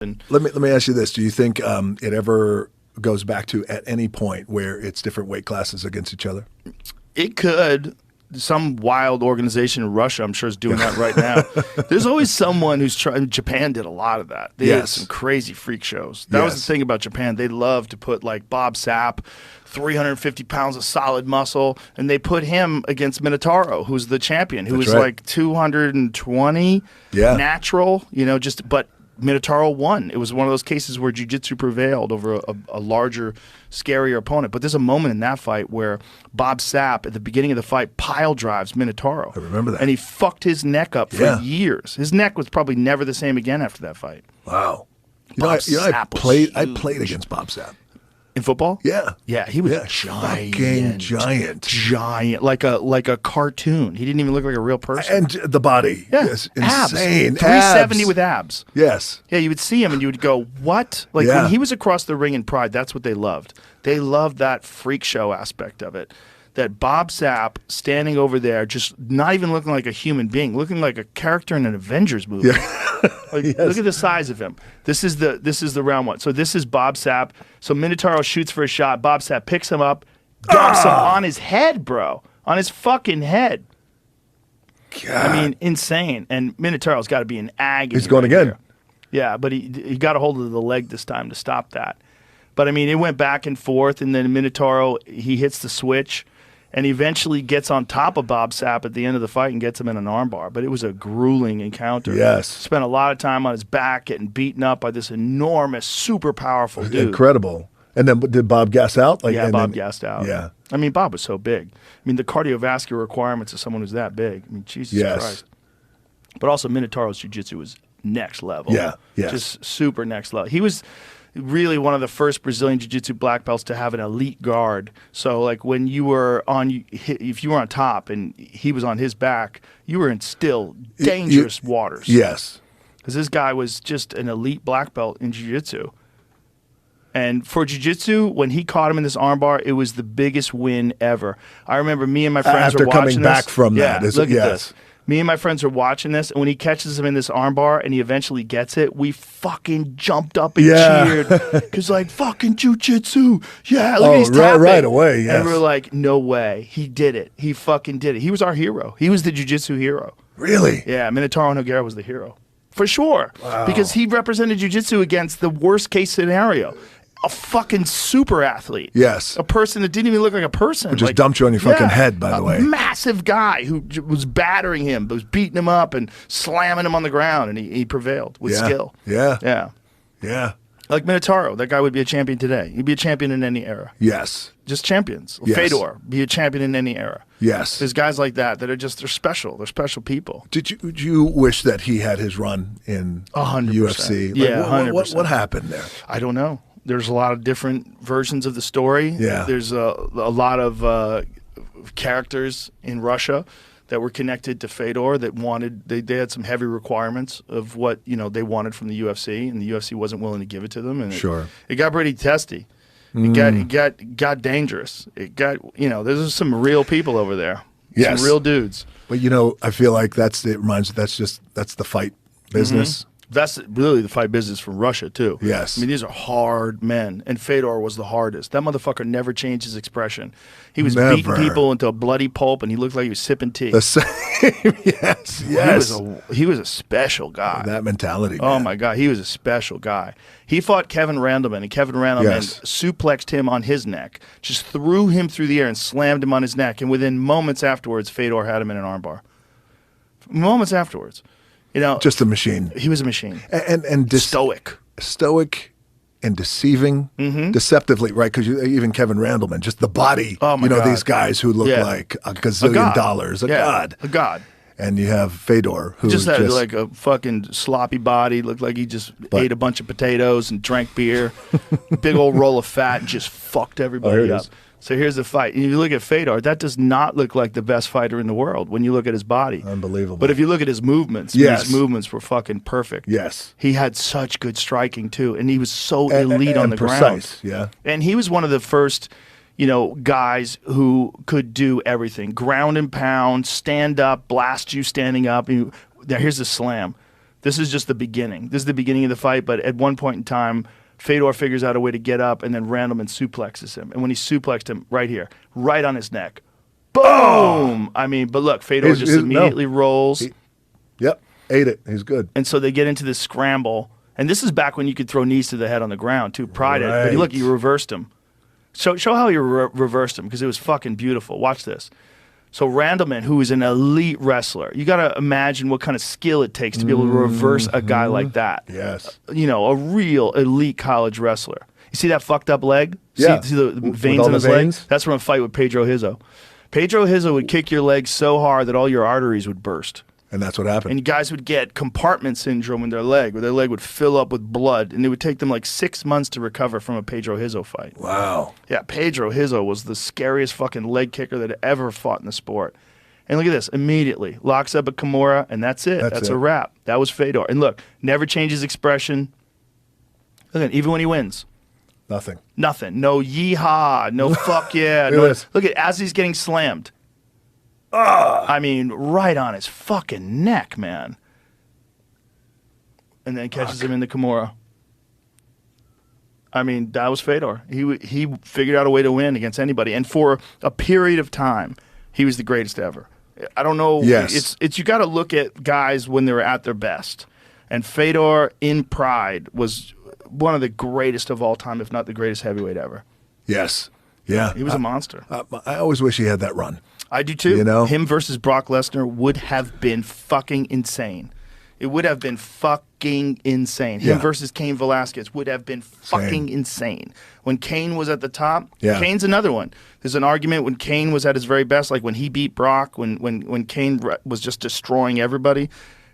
And Let me ask you this: do you think it ever goes back to at any point where it's different weight classes against each other? it could. Some wild organization in Russia, I'm sure, is doing that right now. There's always someone who's trying. Japan did a lot of that. They had some crazy freak shows. That was the thing about Japan. They love to put like Bob Sapp, 350 pounds of solid muscle, and they put him against Minotauro, who's the champion, who was like 220 natural. But Minotauro won. It was one of those cases where jiu-jitsu prevailed over a larger, scarier opponent. But there's a moment in that fight where Bob Sapp, at the beginning of the fight, pile drives Minotauro. I remember that. And he fucked his neck up for years. His neck was probably never the same again after that fight. Wow. I played against Bob Sapp. In football? Yeah. Yeah, he was fucking giant. Giant. Like a cartoon. He didn't even look like a real person. And the body. Yeah. Yes, insane. 370 with abs. Yes. Yeah, you would see him and you would go, what? Like when he was across the ring in Pride, that's what they loved. They loved that freak show aspect of it. That Bob Sapp standing over there, just not even looking like a human being, looking like a character in an Avengers movie. Yeah. Look at the size of him. This is the round one. So this is Bob Sapp. So Minotauro shoots for a shot. Bob Sapp picks him up, drops him on his head, bro. On his fucking head. God. I mean, insane. And Minotauro's got to be in agony. He's going again. There. Yeah, but he got a hold of the leg this time to stop that. But I mean, it went back and forth, and then Minotauro, he hits the switch. And eventually gets on top of Bob Sapp at the end of the fight and gets him in an armbar. But it was a grueling encounter. Yes. Spent a lot of time on his back getting beaten up by this enormous, super powerful dude. Incredible. And then did Bob gas out? Bob gassed out. Yeah. I mean, Bob was so big. I mean, the cardiovascular requirements of someone who's that big. I mean, Jesus Christ. But also, Minotauro's jiu-jitsu was next level. Yeah. Just super next level. He was really one of the first Brazilian jiu-jitsu black belts to have an elite guard. So like when you were if you were on top and he was on his back, you were in still dangerous waters. Yes. Because this guy was just an elite black belt in jiu-jitsu. And for jiu-jitsu, when he caught him in this armbar, it was the biggest win ever. I remember me and my friends were watching this. After coming back from that. Look at this. Me and my friends are watching this, and when he catches him in this armbar and he eventually gets it, we fucking jumped up and cheered. Because, like, fucking jiu-jitsu. Yeah, look at he's tapping. Right away, yes. And we're like, no way. He did it. He fucking did it. He was our hero. He was the jiu-jitsu hero. Really? Yeah, Minotauro Nogueira was the hero. For sure. Wow. Because he represented jiu-jitsu against the worst case scenario. A fucking super athlete. Yes. A person that didn't even look like a person. Who just dumped you on your fucking head, by the way. A massive guy who was battering him, was beating him up and slamming him on the ground, and he prevailed with skill. Yeah. Like Minotauro, that guy would be a champion today. He'd be a champion in any era. Yes. Just champions. Yes. Fedor, be a champion in any era. Yes. There's guys like that are just, they're special. They're special people. Did you wish that he had his run in 100%. UFC? Yeah, 100%. What happened there? I don't know. There's a lot of different versions of the story. Yeah. There's a lot of characters in Russia that were connected to Fedor that wanted, they had some heavy requirements of what they wanted from the UFC, and the UFC wasn't willing to give it to them. And it got pretty testy. It got dangerous. It got there's some real people over there. Yes. Some real dudes. But I feel like that's the fight business. Mm-hmm. That's really the fight business from Russia, too. Yes. I mean, these are hard men, and Fedor was the hardest. That motherfucker never changed his expression. He was beating people into a bloody pulp, and he looked like he was sipping tea. The same. Yes. He was a special guy. That mentality, Oh, man. my God. He was a special guy. He fought Kevin Randleman, and Kevin Randleman suplexed him on his neck, just threw him through the air and slammed him on his neck, and within moments afterwards, Fedor had him in an armbar. Moments afterwards. Just a machine. He was a machine. And stoic and deceiving, deceptively, right? Because even Kevin Randleman, just the body. Oh my God. These guys who look like a gazillion dollars, a god. And you have Fedor, who just had like a fucking sloppy body, looked like he just ate a bunch of potatoes and drank beer, big old roll of fat, and just fucked everybody up. So here's the fight. And you look at Fedor, that does not look like the best fighter in the world when you look at his body. Unbelievable. But if you look at his movements, his movements were fucking perfect. Yes. He had such good striking, too. And he was so elite on the precise, ground. Yeah. And he was one of the first, guys who could do everything. Ground and pound, stand up, blast you standing up. Here's the slam. This is just the beginning. This is the beginning of the fight, but at one point in time, Fedor figures out a way to get up, and then Randleman suplexes him. And when he suplexed him right here, right on his neck, boom! Oh. I mean, but look, Fedor just immediately rolls. Yep, ate it. He's good. And so they get into this scramble. And this is back when you could throw knees to the head on the ground, too. Pride it. But look, you reversed him. Show how you reversed him, because it was fucking beautiful. Watch this. So Randleman, who is an elite wrestler, you got to imagine what kind of skill it takes to be able to reverse a guy like that. Yes. You know, a real elite college wrestler. You see that fucked up leg? Yeah. See the veins in his leg? That's from a fight with Pedro Hizzo. Pedro Hizzo would kick your leg so hard that all your arteries would burst. And that's what happened. And guys would get compartment syndrome in their leg, where their leg would fill up with blood, and it would take them like 6 months to recover from a Pedro Hizzo fight. Wow. Yeah, Pedro Hizzo was the scariest fucking leg kicker that ever fought in the sport. And look at this, immediately locks up a Kimura, and that's it. That's a wrap. That was Fedor. And look, never changes expression. Look at, even when he wins. Nothing. Nothing. No yeehaw. No fuck yeah. Look at, as he's getting slammed. I mean, right on his fucking neck, man. And then catches him in the Kimura. I mean, that was Fedor. He figured out a way to win against anybody. And for a period of time, he was the greatest ever. I don't know. Yes. It's you got to look at guys when they were at their best. And Fedor, in pride, was one of the greatest of all time, if not the greatest heavyweight ever. Yes. Yeah. He was a monster. I always wish he had that run. I do too. You know? Him versus Brock Lesnar would have been fucking insane. It would have been fucking insane. Him versus Cain Velasquez would have been fucking insane. When Cain was at the top, Cain's another one. There's an argument when Cain was at his very best, like when he beat Brock, when Cain was just destroying everybody.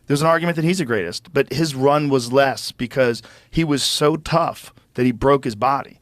There's an argument that he's the greatest. But his run was less because he was so tough that he broke his body.